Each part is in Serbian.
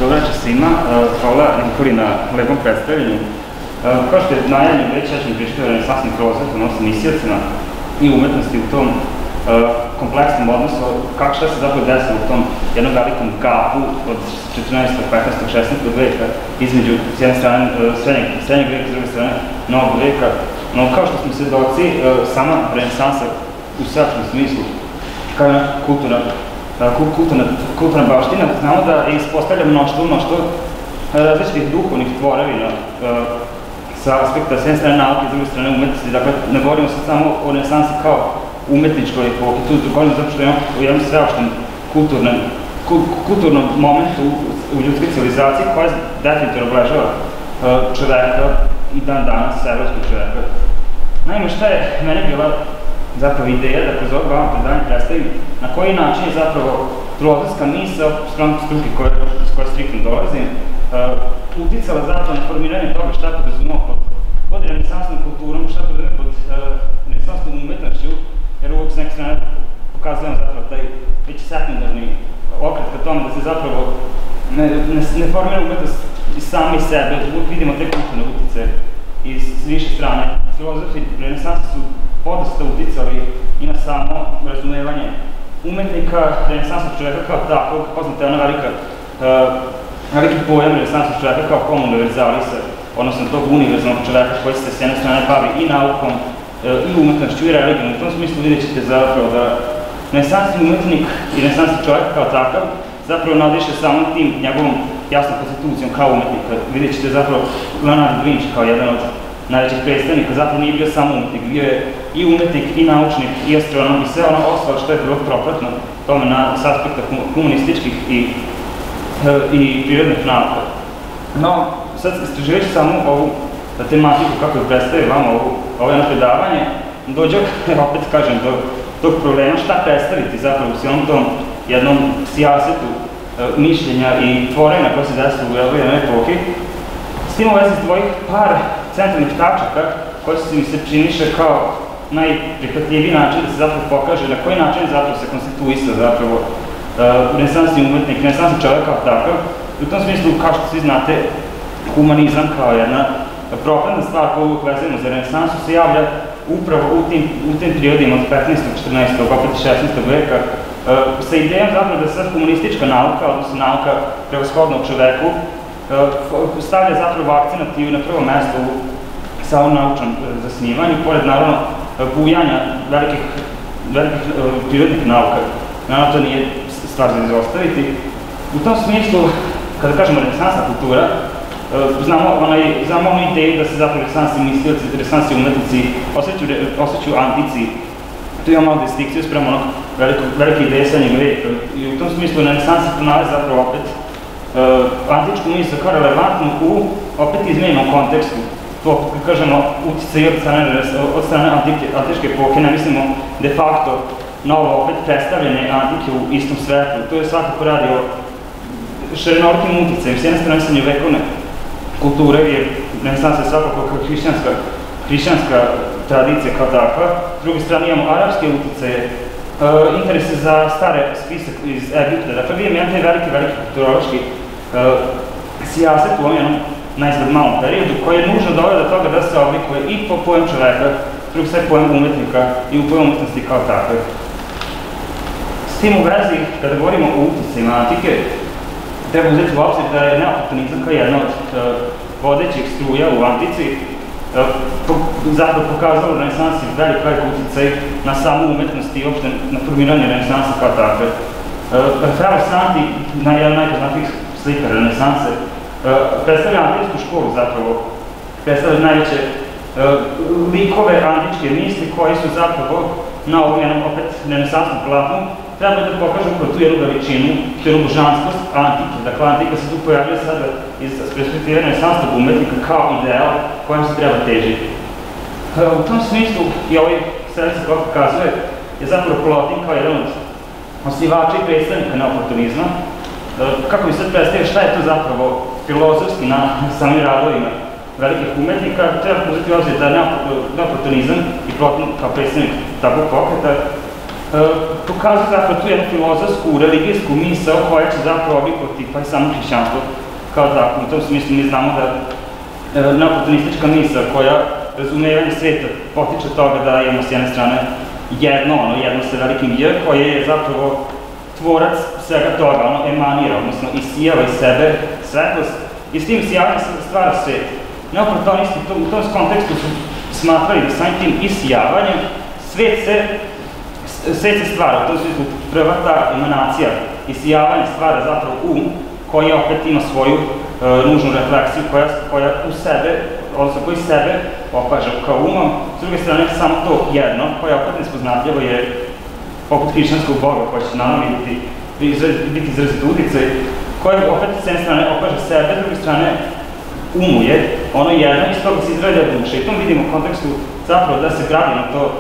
Dobro večer svima, hvala Nikoli na lepom predstavljanju. Kao što je najavljeno već, ja ću mi pričati o renesansnim prozor, odnosno misioljcima i umetnosti u tom kompleksnom odnosu, šta se zapravo desilo u tom jednom velikom gapu od 14. 15. 16. veka između s jedne strane srednjeg veka, s druge strane novog veka. No, kao što smo svedoci, sama renesansa u svakom smislu, kao je kulturna baština, znamo da ispostavlja mnoštvo različitih duhovnih tvorevina sa aspekta s jedne strane nauke, s druge strane umetnosti. Dakle, ne govorimo sad samo o renesansi kao umetničkoj epohi, tu govorimo zato što imamo u jednom sveopštem kulturnom momentu u ljudskoj civilizaciji koja definitivno obeležava čoveka i dan danas, evropskog čoveka. Naime, šta je meni bila zapravo ideja da kroz ovo vam predanje predstavim na koji način je zapravo filozofska misao struke iz koje striktno dolazim uticala zapravo na formiranje toga šta podrazumemo pod renesansnom kulturom, šta podrazumemo pod renesansnom umetnošću, jer uvijek s neke strane pokazujemo zapravo taj već sekundarni okret ka tome da se zapravo ne formira umetnost sami sebe, uvijek vidimo te kulturne utice iz više strane. Filozofi renesansa su podosta uticali i na samo razumevanje umetnika, renesansnog čoveka kao takvog, poznata je ona veliki pojam renesansnog čoveka kao homo univerzalisa, odnosno tog univerzalnog čoveka koji se s jedne strane bavi i naukom, i umetnošću, i religijom. U tom smislu vidjet ćete zapravo da renesansni umetnik i renesansni čovek kao takav zapravo nadiše samo tim njegovom jasnom konstitucijom kao umetnika. Vidjet ćete zapravo Leonardo da Vinci kao jedan od najvećih predstavnika, zapravo nije bio samo umetnik, bio je i umetnik, i naučnik, i astronom, i sve ono ostalo što je bilo propratno tome s aspekta humanističkih i prirodnih nauka. No, sad istraživajući samo ovu tematiku, kako je predstavio vama ovo jedno predavanje, dođe, opet kažem, do tog problema šta predstaviti zapravo u cijelom tom jednom sijasetu mišljenja i tvorenja koje se desilo u ovoj jednoj epohi. S tim u vezi izdvojih par centralnih tačaka koji se mi se činiše kao najprihvatljiviji način da se zapravo pokaže na koji način zapravo se konstituisao zapravo renesansni umetnik, renesansni čovek kao takav. U tom smislu, kao što svi znate, humanizam kao jedna propredna stvar koju uvijek vezujemo za renesansu se javlja upravo u tim periodima od 15. 14. opet 16. veka sa idejom zapravo da sad humanistička nauka, odnosno nauka prevashodno u čoveku, stavlja zapravo akcenat i na prvo mesto u samom naučnom zasnivanju, pored naravno bujanja velikih prirodnih nauka. Naravno, to nije stvar za izostaviti. U tom smislu, kada kažemo renesansna kultura, znamo onu ideju da se zapravo renesansni mislioci, renesansni umetnici osjećaju antici. Tu imamo malo distinkciju sprem onog velike ideje srednjeg veka. I u tom smislu renesansi pronalazi zapravo opet antičku misl kao relevantnu u opet izmenjenom kontekstu. To, kako kažemo, uticaj od strane antičke epohe, ne mislimo de facto na ovo opet predstavljene antike u istom svetlu. To je svakako radi o širinolikim uticajem. S jedne strane srednjovekovne kulture, jer renesansa je svakako kao hrišćanska tradicija kao takva. S druge strane imamo arapske uticaje, interese za stare spisak iz Egipta. Dakle, vidimo jedan taj veliki kulturološki sijaset u ovom jednom najizgled malom periodu, koji je nužno doveo do toga da se oblikuje i po pojam čoveka, s druge strane pojam umetnika i u pojam umetnosti kao takve. S tim u vezi, kada govorimo o uticajima antike, treba uzeti u obzir da je neoportunizam kao jedna od vodećih struja u antici zapravo pokazalo renesansi velik uticaj na samu umetnost i uopšte na formiranje renesansa kao takve. Raffaello Santi, jedan najpoznatijih slikara renesanse, predstavlja antičku školu zapravo, predstavlja najveće likove antičke misli koji su zapravo na ovom jednom opet renesansnom platnu trebali da pokažu upravo tu jednu veličinu, tu jednu božanskost antike. Dakle, antika se tu pojavlja sada iz perspektive renesansnog umetnika kao ideal kojem se treba težiti. U tom smislu i ovaj sredstvo koja pokazuje je zapravo Plotin kao jedan od osnivača i predstavnika neoportunizma. Kako bi sad predstavio šta je to zapravo filozofski na samim radovima velikih umetnika, treba uzeti u obzir da neoportunizam i Plotin kao predstavnik takvog pokreta pokazuje zapravo tu jednu filozofsku, religijsku misao koja će zapravo oblikovati pa i samo hrišćanstvo kao tako. U tom smislu mi znamo da neoplatonistička misao koja razumevanje sveta potiče toga da imamo s jedne strane jedno sa velikim J, koje je zapravo tvorac svega toga, ono emanira, odnosno isijava iz sebe svetlost i s tim isijavanjem stvara svet. Neoplatonisti u tom kontekstu su smatrali da samim tim isijavanjem svet se stvara, u tom smislu prva ta emanacija isijavanja stvara zapravo koji opet ima svoju nužnu refleksiju koja u sebe, odnosno koji sebe opaža kao umom. S druge strane, samo to jedno, koje opet nespoznatljivo je poput hrišćanskog Boga, koja će naravno biti izrazito uticaj, koje opet s jedne strane opaža sebe, s druge strane umuje ono jedno iz toga se izrađa duša. I u tom vidimo u kontekstu zapravo da se gradi na to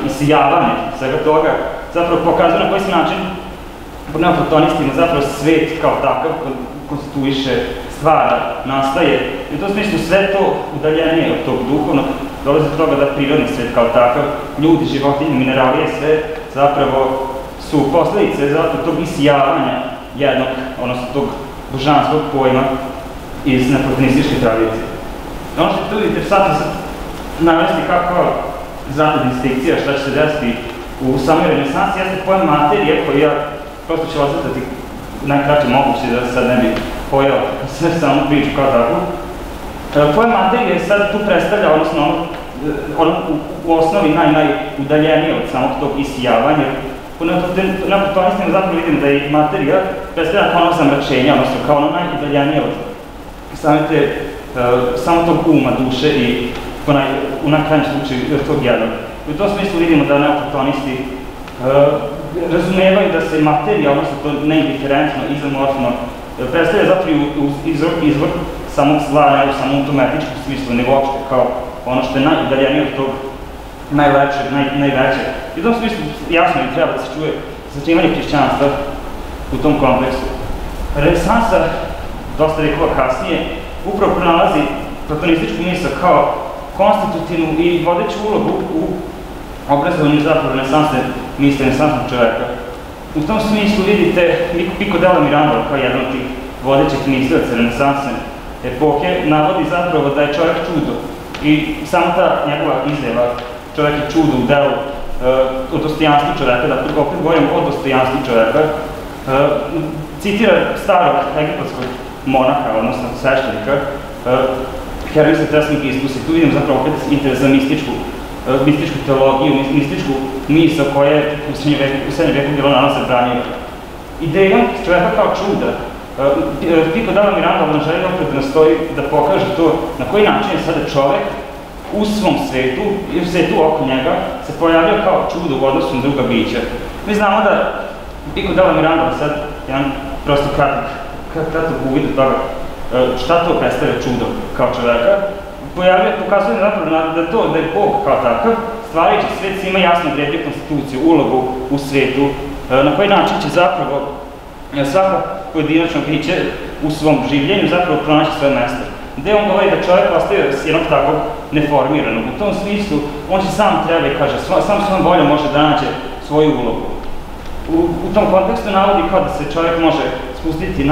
isijavanje svega toga, zapravo pokazuje na koji se način pod neoplatonistima zapravo svet kao takav konstituiše, stvara, nastaje. I u tom smislu sve to udaljenije od tog duhovnog dolazi do toga da prirodni svet kao takav, ljudi, životinje, mineralije, sve zapravo su posledice zapravo tog isijavanja jednog, odnosno tog božanskog pojma iz neoplatonističke tradicije. Ono što je tu interesantno sad navesti kako znate distinkcija šta će se desiti u samoj renesansi, jeste pojam materije koji ja prosto ću osvetati najkraće moguće da sad ne bi pojao sve samo priču kao takvu. Pojam materije sad tu predstavlja, odnosno ono u osnovi najudaljenije od samog tog isijavanja. Po neoplatonistima zapravo vidimo da je materija predstavlja kao ono zamračenje, odnosno kao ono najudaljenije od samo tog uma, duše i u najkrajnjem slučaju tog jednog. U tom smislu vidimo da neoplatonisti razumevaju da se materija, odnosno to neindiferentno, izomorfno, predstavlja zapravo izvor samog zla, ne u samom tom etičkom smislu, nego uopšte kao ono što je najudaljenije od tog najvećeg. I u tom smislu jasno je treba da se čuje sačinjavanje hrišćanstva u tom kontekstu. Renesansa, dosta vekova kasnije, upravo pronalazi platonističku misao kao konstitutivnu i vodeću ulogu u obrazovanju zapravo renesansne misle, renesansnog čoveka. U tom smislu vidite Pico della Mirandola kao jedan od tih vodećih mislilaca renesansne epohe navodi zapravo da je čovek čudo. I samo ta njegova izjava čovek je čudo u delu o dostojanstvu čoveka, da opet govorim o dostojanstvu čoveka, citira starog egipatskog monaha, odnosno sveštenika, Hermesa Trismegistus, i tu vidim zapravo opet interes za mističku teologiju, mističku misao koja je u srednjem veku bilo naravno zabranjena. Idejom čoveka kao čuda, Pico della Mirandola na želji opet nastoji da pokaže to na koji način je sada čovek u svom svetu i u svetu oko njega se pojavio kao čudo u odnosu na druga bića. Mi znamo da Pico della Mirandola sad jedan prosto kratak uvid od toga šta to predstavlja čudo kao čoveka, pokazuje zapravo da je Bog kao takav, stvarajući svet se ima jasno odredio konstituciju, ulogu u svetu, na koji način će zapravo svaka pojedinačno biće u svom življenju zapravo pronaći svoje mesto. Gde on govori da čovjek ostaje jednog takvog neformiranog. U tom smislu, on će sam treba i kaže, sam svojom voljom može da nađe svoju ulogu. U tom kontekstu navodi kao da se čovjek može spustiti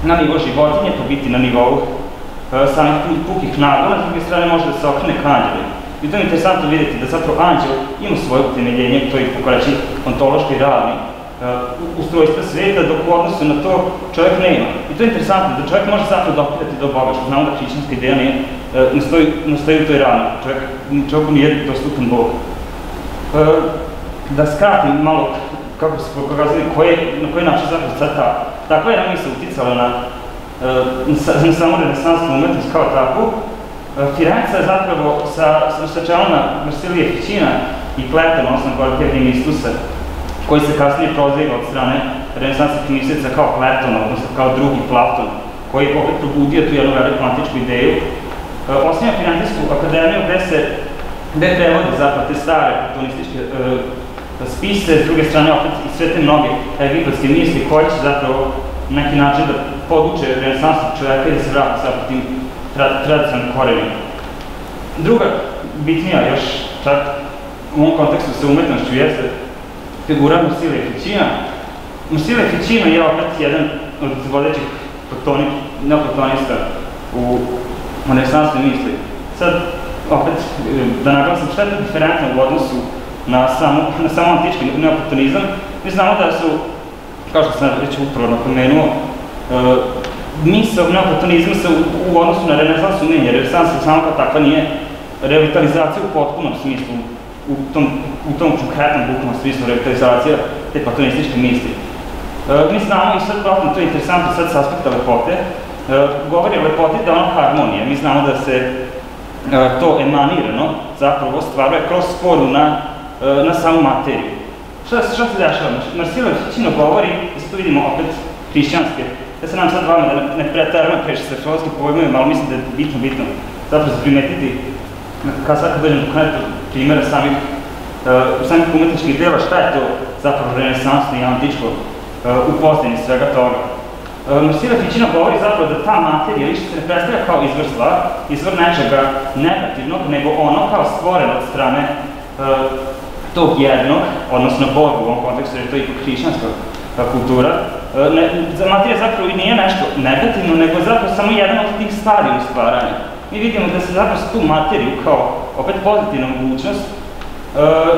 na nivo životinje, pa biti na nivou samih pukih nagona, s druge strane može da se okrene ka anđelima. I to je interesantno vidjeti da zapravo anđel ima svoje utemeljenje, to je tako reći ontološki realni ustrojstva sveta, dok u odnosu na to čovjek nema. I to je interesantno, da čovjek može zapravo dopirati do Boga, što znamo da hrišćanska ideja ne stoji u toj rani. Čovjeku nije dostupan Bog. Da skratim malo kako se pokazali na koji način zapravo sad takva jedna misla uticala na samo renesansnu umetnost kao takvu. Firenca je zapravo sa čelona Marsilije Ficina i Pletona, odnosno Gorkija Dimistusa, koji se kasnije proziva od strane renesansnih mislica kao Pleton, odnosno kao drugi Platon, koji je opet probudio tu jednu veliku antičku ideju. Osniva Firencijsku akademiju gde prevodi zapravo te stare platonističke spise, s druge strane opet i sve te mnoge egipatske misli koje će zapravo na neki način da poduče renesansnog čoveka i da se vrati sa tim tradicionalnim korenima. Druga bitnija još čak u ovom kontekstu sa umetnošću jeste figura Marsilija Ficina. Marsilija Ficina je opet jedan od vodećih neoplatonista u renesansnoj misli. Sad, opet, da naglasim šta je to diferentno u odnosu na samo antički neoplatonizam. Mi znamo da su, kao što sam već upravo napomenuo, misao neoplatonizma se u odnosu na renesansu menja. Renesansa samo kao takva nije revitalizacija u potpunom smislu, u tom konkretnom bukvalnom smislu revitalizacija te platonističke misli. Mi znamo i sad protivno, to je interesantno sad s aspekta lepote, govori o lepoti da je ona harmonija. Mi znamo da se to emanirano zapravo stvaruje kroz sporu na samu materiju. Šta se dešava? Marsilija Ficina govori, da se to vidimo opet hrišćanske. Ja se nam sad vama da ne preterujemo previše sa filozofskim pojmovima, ali mislim da je bitno zapravo se primetiti, kad dođem do konkretnog primjera samih umetničkih dela, šta je to zapravo renesansno i antičko upoznanje svega toga. Marsilija Ficina govori zapravo da ta materija više se ne predstavlja kao izvor zla, izvor nečega negativnog, nego ono kao stvoreno od strane tog jednog, odnosno Boga u ovom kontekstu, jer je to ipak hrišćanska kultura. Materija zapravo i nije nešto negativno, nego zapravo samo jedan od tih stadija u stvaranju. Mi vidimo da se zapravo tu materiju kao opet pozitivna mogućnost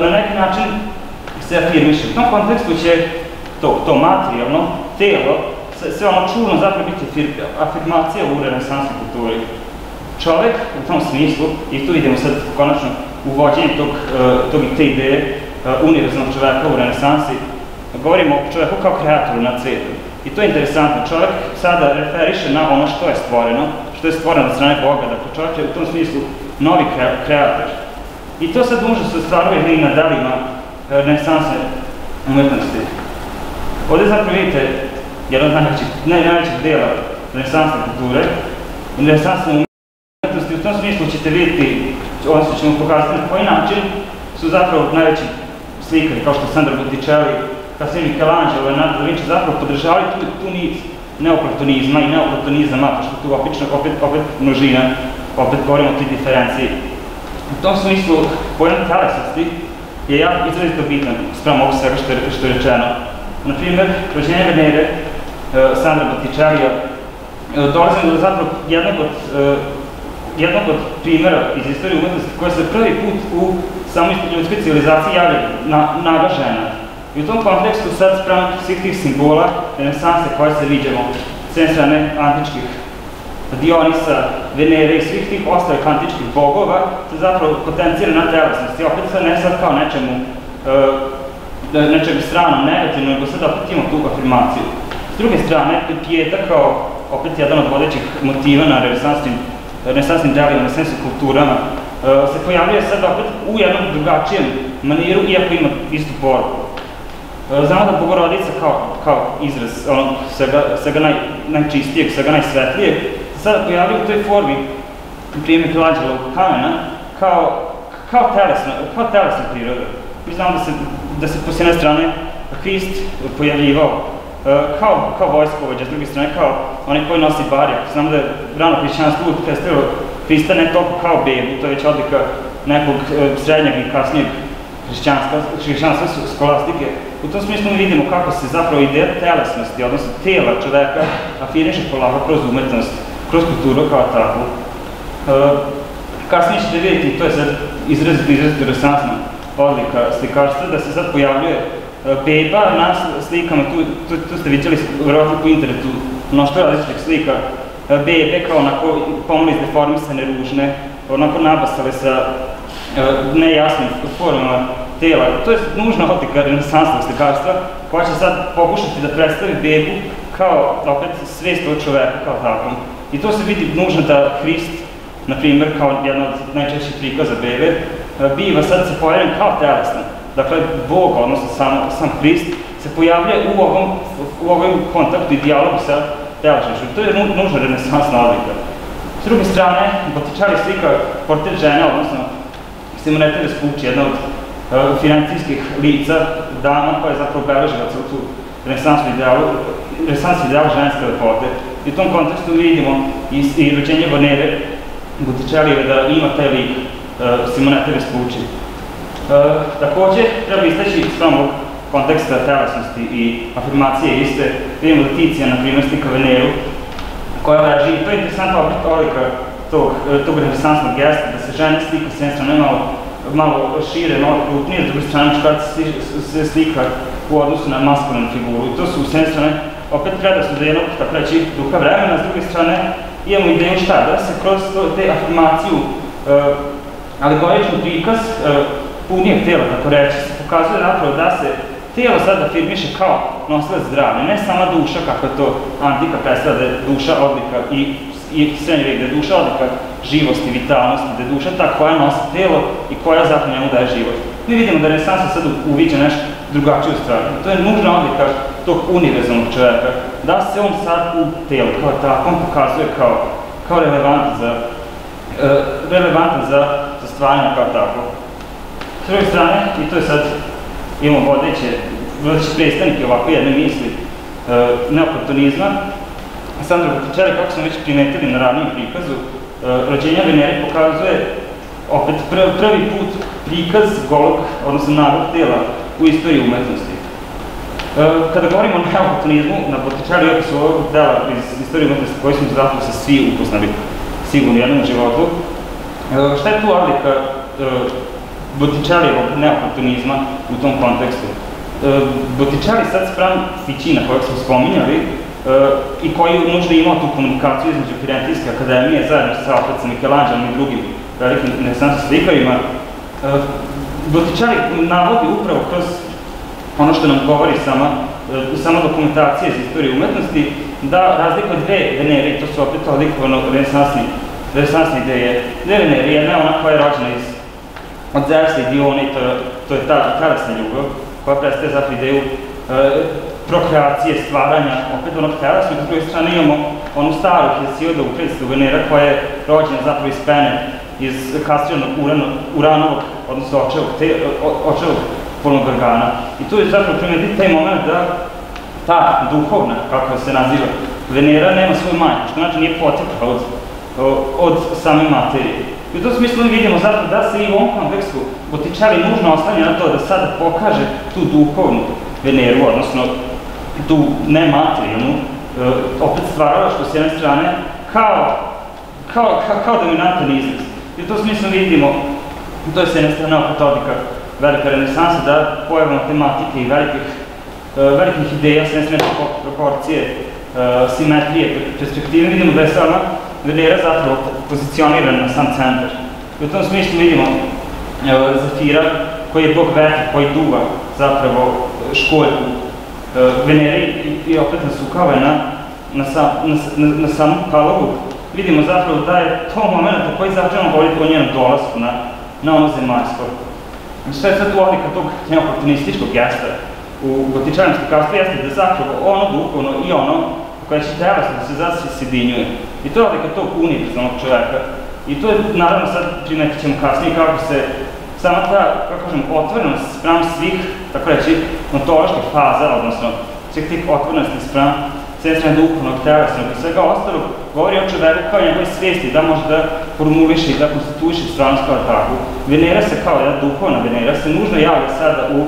na neki način se afirmiše. U tom kontekstu će to materijalno telo, sve ono čulno zapravo biti afirmacija u renesansnoj kulturi. Čovek u tom smislu, i tu vidimo sad konačno uvođenje te ideje univerzalnog čoveka u renesansi, govorimo o čoveku kao kreatoru nad svetom. I to je interesantno. Čovek sada referiše na ono što je stvoreno od strane Boga. Dakle, čovek je u tom smislu novi kreator. I to sad može se ostvaruje i na delima renesansne umetnosti. Ovdje zapravo vidite jedan od najvećih dela renesansne kulture. Renesansne umetnosti u tom smislu ćete vidjeti, odnosno ćemo pokazati na koji način su zapravo najveći slikari, kao što je Sandro Botticelli, kasnije Michelangelo, Leonardo da Vinci, zapravo podržavali tu nit neoplatonizma i neoplatonizama, pošto tu opet množina, opet govorimo o toj diferenciji. U tom smislu, pojam telesnosti je jako izrazito bitan sprem ovog svega što je rečeno. Naprimjer, rođenje Venere, Sandra Botticellija, dolazimo do zapravo jednog od primjera iz istorije umetnosti koja se prvi put u samoj ljudskoj civilizaciji javlja naga žena. I u tom kontekstu sad sprem svih tih simbola renesanse koje se viđamo s jedne strane antičkih Dionisa, Venere i svih tih ostalih antičkih bogova se zapravo potencira na telesnosti. Opet sad ne sad kao nečeg stranom, negativno, nego sad opet imamo tu afirmaciju. S druge strane, Pieta kao opet jedan od vodećih motiva na renesansnim delima, renesansnim kulturama, se pojavljuje sad opet u jednom drugačijem maniru, iako ima istu poruku. Znamo da Bogorodica kao izraz svega najčistijeg, svega najsvetlijeg, se sada pojavljuje u toj formi, primjer Michelangelovog kamena, kao telesna priroda. Mi znamo da se po s jedne strane Hrist pojavljivao kao vojskovođa, s druge strane kao onaj koji nosi barjak. Znamo da je rano hrišćanstvo uvijek predstavilo Hrista ne toliko kao bebu, to je već odlika nekog srednjeg i kasnijeg hrišćanstva skolastike. U tom smislu mi vidimo kako se zapravo ideja telesnosti, odnosno tela čoveka, afirmiše polako kroz umetnost, kroz kulturu kao takvu. Kasnije ćete vidjeti, to je sad izrazito renesansna odlika slikarstva, da se sad pojavljuje beba na slikama, tu ste vidjeli vjerojatno po internetu mnoštvo različitih slika bebe kao onako pomalo izdeformisane, ružne, onako nabasale sa nejasnim formama tela. To je nužna odlika renesansnog slikarstva koja će sad pokušati da predstavi bebu kao opet svijest od čoveka kao takvom. I to se vidi nužno da Hrist, na primjer, kao jedna od najčešćih prikaza bebe, biva sad se pojavljen kao telesna. Dakle, Bog, odnosno sam Hrist, se pojavlja u ovom kontaktu i dijalogu sa telesnošću. To je nužna renesansna odlika. S druge strane, Botticelli slika portret žene, odnosno Simonetta Vespucci, jedna od financijskih lica, dama koja je zapravo obeležila tu renesansni ideal ženske lepote. I u tom kontekstu vidimo i rođenje Venere Botticellijeve da ima taj lik Simonetta Vespucci. Također, treba istaći sprem ovog konteksta telesnosti i afirmacije iste, vidimo da Ticija, na primjer, slika Veneru, koja leži, i to je interesantna odlika tog renesansnog gesta, da se žene slika s jedne strane malo šire, malo krupnije, s druge strane muškarci se slika u odnosu na maskulinu figuru. I to su s jedne strane opet predrasud da jednog, tako reći, duha vremena, s druge strane imamo ideju šta, da se kroz te afirmaciju alegorični prikaz punijeg tela, tako reći, se pokazuje zapravo da se tijelo sad afirmiše kao nosilac zdravlja, ne sama duša, kako je to antika predstavlja, da je duša odlika i srednji vek, da je duša odlika živosti, vitalnosti, da je duša ta koja nosi tijelo i koja zapravo njemu daje život. Mi vidimo da renesansa sad uviđa nešto drugačiju stranu. To je nužna odlika tog univerzalnog čovjeka, da se on sad u tijelu kao tako, on pokazuje kao relevantan za stvaranje kao tako. S druge strane, i to je sad, imamo vodeće predstavnike ovako jedne misli neoplatonizma. Sandro Botticelli, kako smo već primetili na radnijem prikazu, rođenja Venere pokazuje opet prvi put prikaz golog, odnosno nagog tela u istoriji umetnosti. Kada govorimo o neoplatonizmu, na Botticelli iako su ovog dela iz istorije umetnosti koji smo zapravo se svi upoznali sigurno u jednom životu, šta je tu odlika Botticellijevog neoplatonizma u tom kontekstu? Botticelli sad spram Ficina, kojeg smo spominjali, i koji nužno imao tu komunikaciju između Firentijske akademije zajedno sa Michelangelom i drugim velikim renesansnim slikarima, Botticelli navodi upravo kroz ono što nam govori sama dokumentacija iz istorije umetnosti, da razlikuje dve Venere, i to su opet odlikovano renesansne ideje. Dve Venere, jedna je ona koja je rođena od Zevsa i Dione, to je ta telesna ljubav, koja predstavlja zapravo ideju prokreacije, stvaranja, opet onog telesnog, s druge strane imamo onu staru Hesiodovu predstavu Venera koja je rođena zapravo iz pene, iz kastriranog uranovog, odnosno očevog polnog organa. I tu je zapravo primetiti taj moment da ta duhovna, kako se naziva, Venera nema svoju majku, što znači nije potekla od same materije. I u tom smislu mi vidimo zapravo da se i u ovom kontekstu Botticelli nužno oslanja na to da sada pokaže tu duhovnu Veneru, odnosno tu nematerijalnu, opet stvaralaštvo s jedne strane, kao dominantan izraz. I u tom smislu vidimo, to je s jedne strane opet odlika velika renesansa, da pojavom tematike i velikih ideja, s jedne strane proporcije, simetrije, perspektive, vidimo da je sama Venera zapravo pozicionirana na sam centar. I u tom smislu vidimo Zafira, koji je bog vetra, koji duva zapravo školjku Venere i opet nasukava na samu palogu. Vidimo zapravo da je to moment u koji zapravo govoriti o njenom dolasku na ono zemaljsko. Šta je sad tu odlika tog neoportunističkog gesta u Botticellijevom slikarstvu jeste da zapravo ono duhovno i ono koje će telesno da se zasjedinjuje. I to je odlika tog univerzalnog čovjeka. I to je, naravno, sad primetit ćemo kasnije kako se sama ta, kako kažem, otvorenost sprem svih, tako reći, ontoloških faza, odnosno svih tih otvorenosti sprem sve duhovnog, telesnog i svega ostalog, govori o čoveku kao njegove svijesti, da može da formuliše i da konstituiše stvarnost kao takvu. Venera se kao jedna duhovna Venera se nužno javlja sada u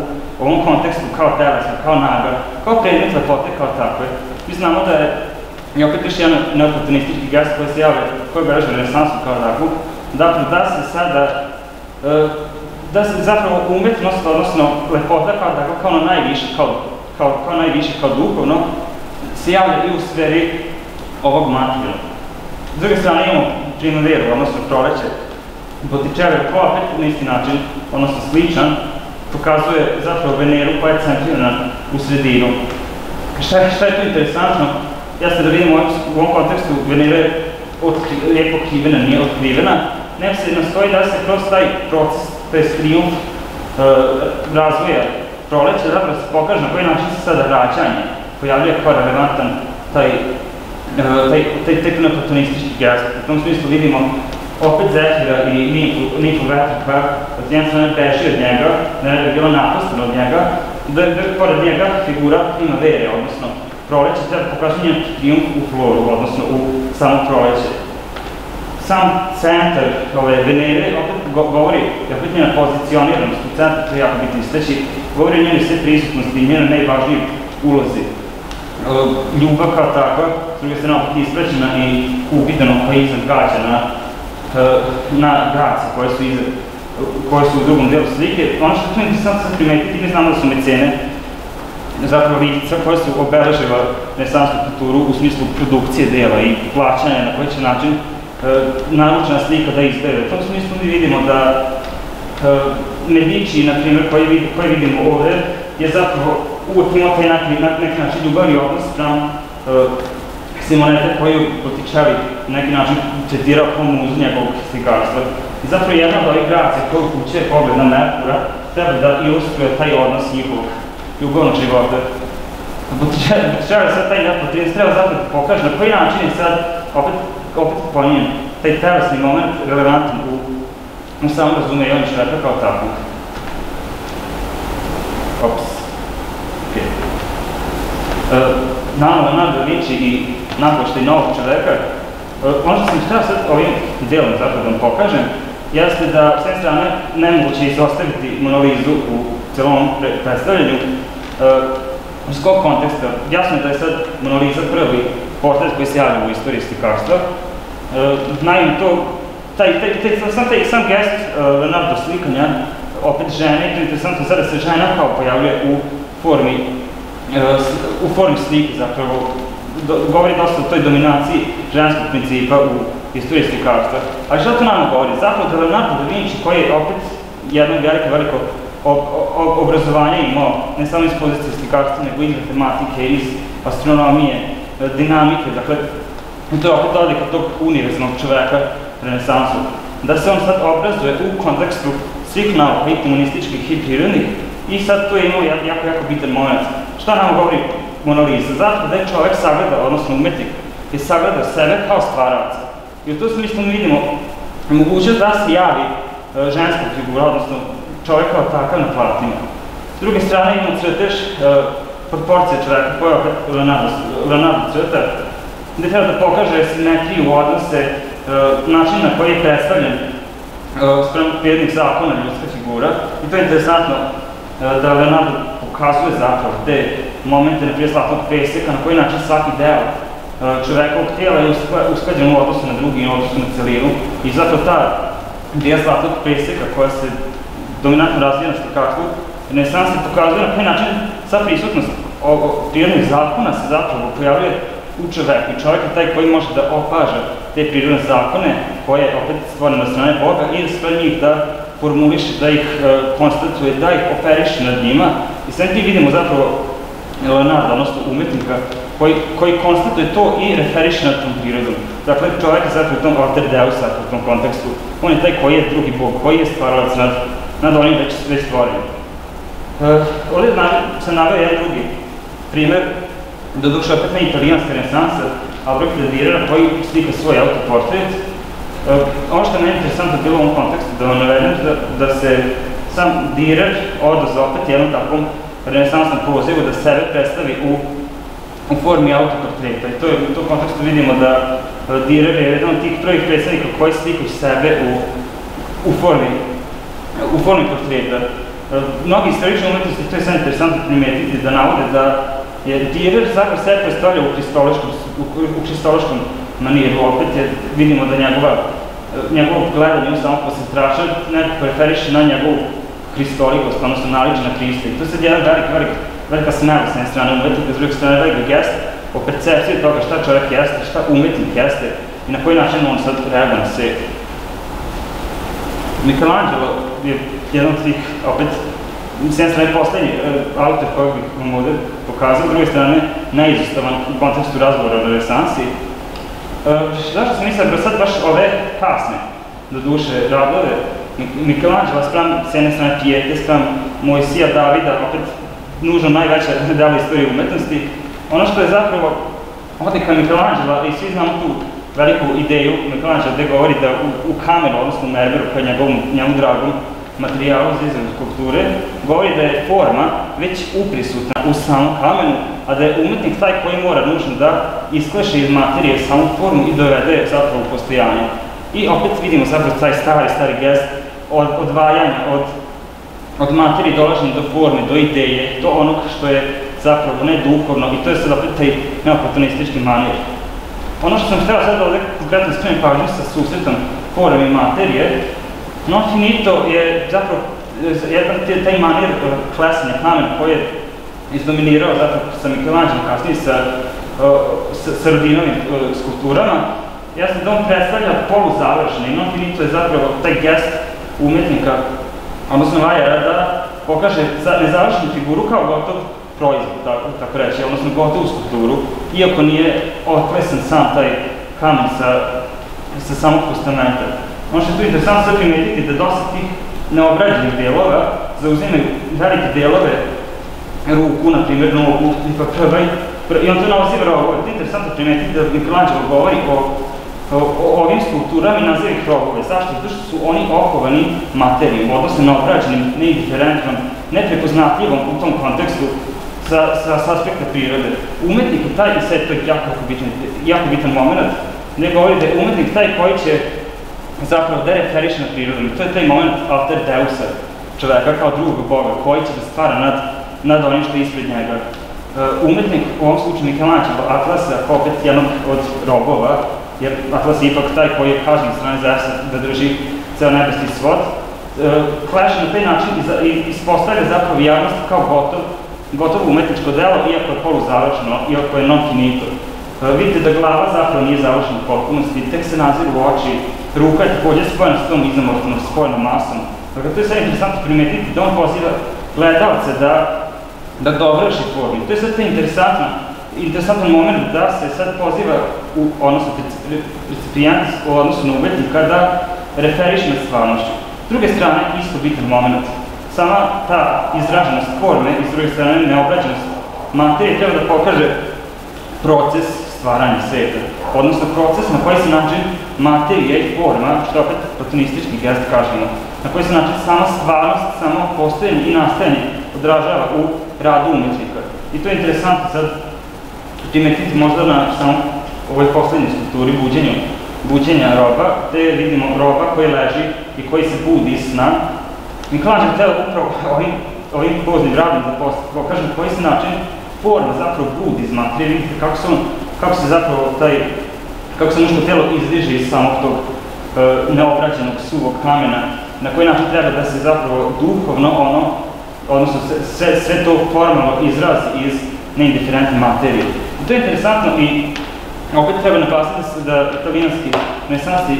ovom kontekstu kao telesna, kao naga, kao predmet lepote, kao takve. Mi znamo da je, i opet još jedan neoportunistički gest koji se javlja, koji obeleži renesansu kao takvu, da se sada, da se zapravo umetnost, odnosno lepota kao takva, kao najviše, kao duhovno, se javlja i u sferi ovog materijala. S druge strane imamo primaveru, odnosno proleće. Botticelli ko opet na isti način, odnosno sličan, pokazuje zapravo Veneru koja je centrirana u sredinu. Šta je tu interesantno? Jeste da vidimo u ovom kontekstu Venera je lijepo otkrivena, nije otkrivena. Nek se nastoji da se kroz taj proces, to je trijumf razvoja proleća, zapravo se pokaže na koji način se sada rađanje pojavljuje kao relevantan taj neoplatonistički gest. U tom smislu vidimo opet Zefira i Nimfu vetra koja od jedne strane beži od njega, da je bila napustana od njega, da je pored njega figura primavere, odnosno proleće, treba pokazati njen trijumf u floru, odnosno u samo proleće. sam centar Venere opet govori, opet njena pozicioniranost u centru, to je jako bitno istaći, govori o njenoj sve prisutnosti i njenoj najvažnijoj ulozi. Ljubav kao takva, s druge strane opet ispraćena i Kupidonom koja je iznad gaća na grace koje su u drugom delu slike. Ono što je interesantno sad primetiti, mi znamo da su mecene, zapravo lica koja su obeležila renesansnu kulturu u smislu produkcije dela i plaćanja na koji će način naručena slika da izgleda. U tom smislu mi vidimo da Medici, na primjer, koji vidimo ovdje, je zapravo uvijek imao taj neki način ljubavni odnos sprem Simonete koji je Botticelli na neki način tretirao kao muzu njegovog slikarstva. I zapravo jedna od ovih gracija koja upućuje pogled na Merkura treba da ilustruje taj odnos njihovog ljubavnog života. Botticelli sad taj nepotreben treba zapravo da pokaže na koji način je sad, opet pominjem, taj telesni moment relevantan u samom razumevanju čoveka kao takvog. Leonardo da Vinci i napoštaj novog čoveka, ono što sam htio sad ovim delom zapravo da vam pokažem, jeste da s jedne strane nemoguće izostaviti Mona Lizu u celom predstavljanju iz kog konteksta. Jasno je da je sad Mona Lisa prvi portret koji se javlja u istoriji slikarstva. Naime, sam gest Leonardo slikanja, opet žene, i to je interesantno sada se žena kao pojavljuje u formi slike, zapravo govori dosta o toj dominaciji ženskog principa u istoriji slikarstva. Ali što to nama govori? Zapravo da Leonardo da Vinci, koji je opet jedno veliko obrazovanje imao, ne samo iz pozicije slikarstva, nego iz matematike, iz astronomije, dinamike, dakle, to je opet odlika tog univerzalnog čoveka renesansu. Da se on sad obrazuje u kontekstu svih nauka i komunističkih i prirodnih i sad tu je imao jako bitan moment. Šta nam govori Mona Lisa? Zato da je čovek sagleda, odnosno umetnik, je sagleda sebe kao stvaraoca. I u tom smislu mi vidimo mogućnost da se javi ženska figura, odnosno čovek kao takav na platnima. S druge strane imamo crtež proporcije čoveka koje opet Leonardo crta, gde treba da pokaže simetriju odnose, način na koji je predstavljen sprem prirodnih zakona ljudska figura. I to je interesantno da Leonardo pokazuje zapravo te momente, na primjer zlatnog preseka, na koji način svaki deo čovekovog tijela je usklađen u odnosu na drugi i u odnosu na celinu. I zato ta ideja zlatnog preseka koja se dominantno razvija na slikarstvu renesanse pokazuje na koji način sva prisutnost prirodnih zakona se zapravo pojavljuje u čoveku. I čovek je taj koji može da opaža te prirodne zakone koje je opet stvorene od strane Boga i da sve njih da formuliše, da ih konstatuje, da ih operiše nad njima. I sve ti vidimo zapravo Leonardo, odnosno umetnika, koji konstatuje to i referiše nad tom prirodom. Dakle, čovek je zapravo u tom alter deusa, u tom kontekstu. On je taj koji je drugi Bog, koji je stvaralac nad onim već stvorenim. Ovdje sam naveo jedan drugi primer, doduše opet ne italijanska renesansa, Albrecht Dürer koji slika svoj autoportret. Ono što je meni interesantno bilo u ovom kontekstu da vam navedem da se sam Dürer odazvao opet jednom takvom renesansnom pozivu da sebe predstavi u formi autoportreta. I u tom kontekstu vidimo da Dürer je jedan od tih prvih predstavnika koji slikaju sebe u formi portreta. Mnogi istorični umetnosti, to je sad interesantno primetiti, da navode da je Dürer zapravo sebe predstavlja u kristološkom maniru. Opet vidimo da njegovo gledanje u samog posjetrača nekako referiše na njegovu kristolikost, odnosno naličje na Hrista. I to je sad jedan velika smelost s jedne strane umetnika, s druge strane velika gest o percepciji toga šta čovjek jeste, šta umetnik jeste i na koji način on sad reaguje na svijet. Michelangelo je jedan od tih, opet, s jedne strane poslednji autor kojeg bih vam ovdje pokazao, s druge strane neizostavan u kontekstu razgovora o renesansi. Zašto sam mislio da sad baš ove kasne, do duše, radove, Michelangelo sprem s jedne strane Pijete, sprem Mojsija, Davida, opet nužno najveća dela istorije umetnosti. Ono što je zapravo odlika Michelangela, i svi znamo tu veliku ideju Michelangela gde govori da u kamenu, odnosno u mermeru, koji je njemu dragom materijalu za izradu skulpture, govori da je forma već uprisutna u samom kamenu, a da je umetnik taj koji mora nužno da iskleše iz materije samu formu i dovede zapravo u postojanje. I opet vidimo zapravo taj stari gest odvajanja od materije, dolaženja do forme, do ideje, do onog što je zapravo ne duhovno, i to je sad opet taj neoplatonistički manir. Ono što sam htio sad ovdje konkretno skrenuti pažnju sa susretom forme i materije, non finito je zapravo jedan taj manir klesanja kamena koji je izdominirao zapravo sa Michelangelom, kasnije sa Rodinovim skulpturama. Jasno da on predstavlja poluzavršene i non finito je zapravo taj gest umetnika, odnosno vajera, da pokaže nezavršenu figuru kao gotov proizvod, tako reći, odnosno gotovu skulpturu, iako nije otklesan sam taj kamen sa samog postamenta. Ono što je tu interesantno sad primetiti da dosta tih neobrađenih delova zauzimaju velike delove ruku, na primjer nogu, tipa prvaj, i on to naziva robove. To je interesantno primetiti da Michelangelo govori o ovim skulpturama i naziva ih robove. Zašto? Zato što su oni okovani materijom, odnosno neobrađenim, neindiferentnom, neprepoznatljivom u tom kontekstu sa aspekta prirode. Umetnik je taj, i sad to je jako bitan moment, ne govori da je umetnik taj koji će zapravo da referiše na prirodu. To je taj moment alter deusa, čoveka kao drugog boga, koji će da stvara nad onim što je ispred njega. Umetnik, u ovom slučaju Michelangelo, Atlasa, opet jednog od robova, jer Atlas je ipak taj koji je kažen strane Zevsa da drži ceo nebesni svod, kleše na taj način i ispostavlja zapravo javnost kao gotovo umetničko delo, iako je poluzavršeno, iako je non finito. Vidite da glava zapravo nije završena u potpunosti, tek se naziru u oči, ruka je također spojena s tom izamorfnom spojenom masom. Dakle, to je sad interesantno primetiti da on poziva gledalce da dovrši formu. To je sad taj interesantan moment da se sad poziva, odnosno recipijent u odnosu na umetnika, da referiše na stvarnošću. S druge strane, isto bitan moment. Sama ta izraženost forme i s druge strane neobrađenost materije treba da pokaže proces stvaranja sveta, odnosno proces na koji se način materija i forma, što je opet platonistički gest kažemo, na koji se način sama stvarnost, samo postojanje i nastajanje odražava u radu umetnika. I to je interesantno sad primetiti možda na samom ovoj poslednjoj skulpturi buđenja roba, gde vidimo roba koji leži i koji se budi iz sna. Michelangelo hteo upravo ovim poznim radom da pokaže na koji se način forma zapravo budi iz materije. Vidite kako se muško telo izdiže iz samog tog neobrađenog suvog kamena, na koji način treba da se zapravo duhovno odnosno sve to formalno izrazi iz neindiferentne materije. I to je interesantno i opet treba naglasiti da italijanski renesanski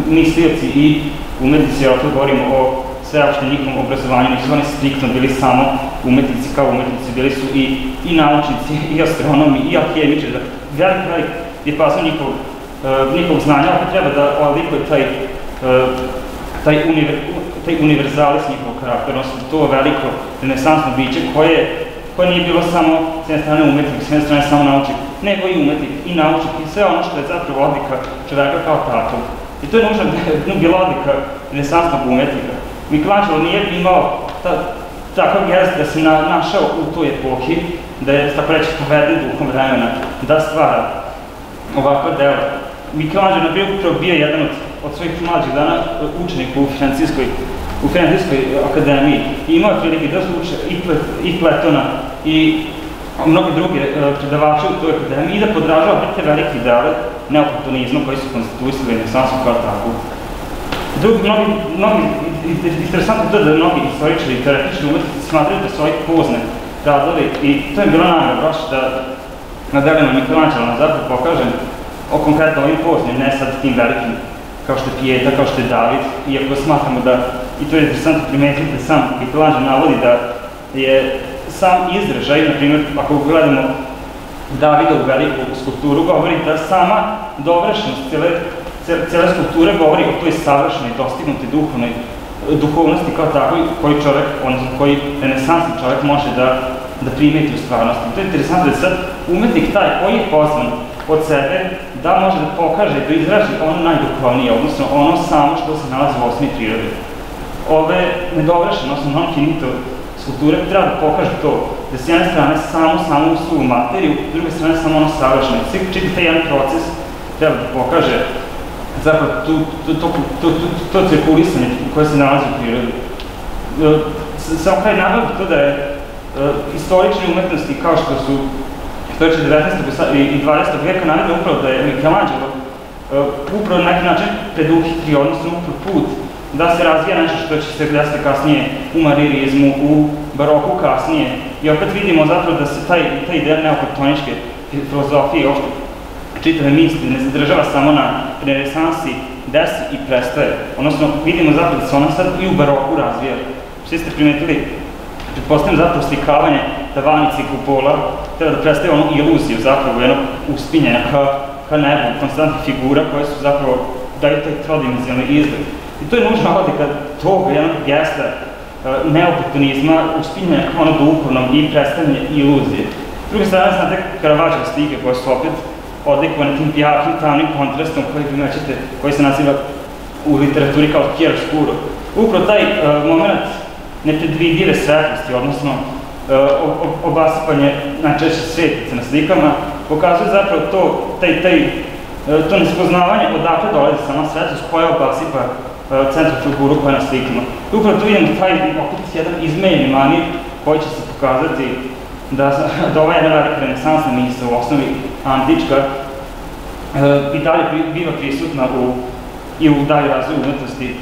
mislioci i umetnici, opet govorimo o sveopšte njihovom obrazovanju, nisu oni striktno bili samo umetnici kao umetnici, bili su i naučnici, i astronomi, i alhemičari. Velik dijapazon njihovog znanja, opet treba da odlikuje taj univerzalis njihovog karaktera, odnosno to veliko renesansno biće koje nije bilo samo s jedne strane umetnik, s jedne strane samo naučnik, nego i umetnik, i naučnik, i sve ono što je zapravo odlika čoveka kao takvog. I to je nužno bila odlika renesansnog umetnika. Michelangelo nije imao takav gest da se našao u toj epohi, da je, tako reći, poveden duhom vremena, da stvara ovakva dela. Michelangelo je bio jedan od svojih mlađih dana učenika u Francuskoj akademiji i imao je prilike da uče i Platona i mnogi drugi predavače u toj akademiji i da podražava te velike ideale neoplatonizma koji su konstituisali renesansu kao takvu. Interesantno to da mnogi istoričari i teoretični umetnici smatraju da su ovi pozne radove i to je bila namera baš da na delima Michelangelo zapravo pokažem o konkretno ovim poznim, ne sad tim velikim kao što je Pieta, kao što je David, iako smatramo da, i to je interesantno primetiti da sam Michelangelo navodi da je sam izražaj, na primjer, ako gledamo Davidovu veliku skulpturu, govori da sama dovršenost cijele skulpture govori o toj savršenoj, dostignutoj duhovnosti kao takvoj koji čovek, odnosno koji renesansni čovek može da primeti u stvarnosti. To je interesantno da sad umetnik taj koji je pozvan od sebe da može da pokaže, da izraži ono najduhovnije, odnosno ono samo što se nalazi u osnovi prirode. Ove nedovršene, odnosno non finito skulpture treba da pokaže to, da s jedne strane samo u suvu materiju, s druge strane samo ono savršeno. Čitav taj jedan proces treba da pokaže zapravo to cirkulisanje koje se nalazi u prirodi. Samo kraj navodi to da je istorične umetnosti kao što su istorične 19. i 20. veka navedno upravo da je Michelangelo upravo na neki način preduhitrio, odnosno upravo put da se razvija nešto što će se desiti kasnije u maririzmu, u baroku kasnije. I opet vidimo zapravo da se ta ideja neoplatoničke filozofije, uopšte čitave misli, ne zadržava samo na renesansi, desi i prestaje. Odnosno, vidimo zapravo da se ona sad i u baroku razvija. Svi ste primetili, pretpostavljam zapravo slikavanje tavanice i kupola, treba da predstaje onu iluziju zapravo jednog uspinjenja ka nebu, konstantnih figura koje su zapravo daju taj trodimenzionalni izgled. I to je nužna odlika toga jednog gesta neoplatonizma, uspinjenja kao ono duhovnom i predstavljanja iluzije. S druge strane, znate Caravaggio slike koje su opet odlikovane tim jakim, tamnim kontrastom koji se naziva u literaturi kao chiaroscuro. Upravo taj moment nepredvidive svetlosti, odnosno obasipanje najčešće svetice na slikama, pokazuje zapravo to nespoznavanje odakle dolazi sama svetlost koja obasipa centralnu figuru koja je na slikama. Upravo tu idemo taj opet jedan izmenjeni manir koji će se pokazati da ova jedna velika renesansna misla, u osnovi antička, i dalje biva prisutna i u dalje razvoju umetnosti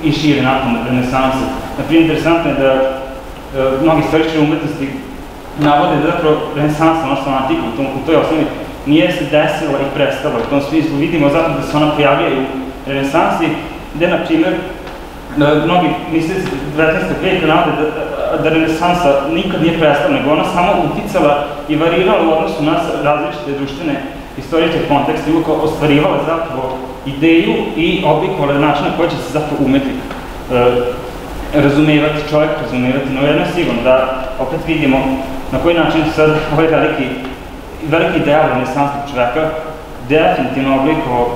i šire nakon renesanse. Naprimjer, interesantno je da mnogi istoričari umetnosti navode da zapravo renesansa, odnosno antika u toj osnovi, nije se desila i prestala. U tom smislu vidimo zapravo da se ona pojavljaju u renesansi, gde, na primjer, mnogi mislici 19. veka navode da renesansa nikad nije prestala, nego ona samo uticala i varirala u odnosu na različite društvene istorijske kontekste i uvijek ostvarivala zapravo ideju i oblikovala način na koji će se zapravo umetnik razumevati, čovjek razumevati, no jedno je sigurno da opet vidimo na koji način sad ovaj veliki ideal renesansnog čovjeka definitivno oblikovao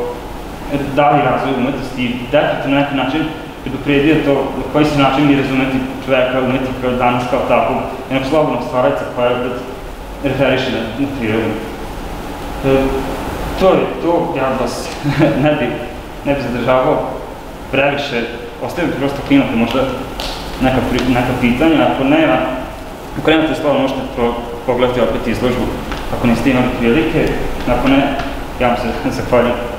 dalji razvoj umetnosti i definitivno na neki način predupredio to na koji se način mi razumeti čovjeka, umetnika danas kao takvog jednog slobodnog stvarajca koja je opet referiše na prirodu. To je to, ja vas ne bi zadržavao previše, ostavim prosto klimati možda neka pitanja, ako nema, ako nemate slova možete pogledati opet izložbu, ako niste imali prilike, ako ne, ja vam se zahvaljujem.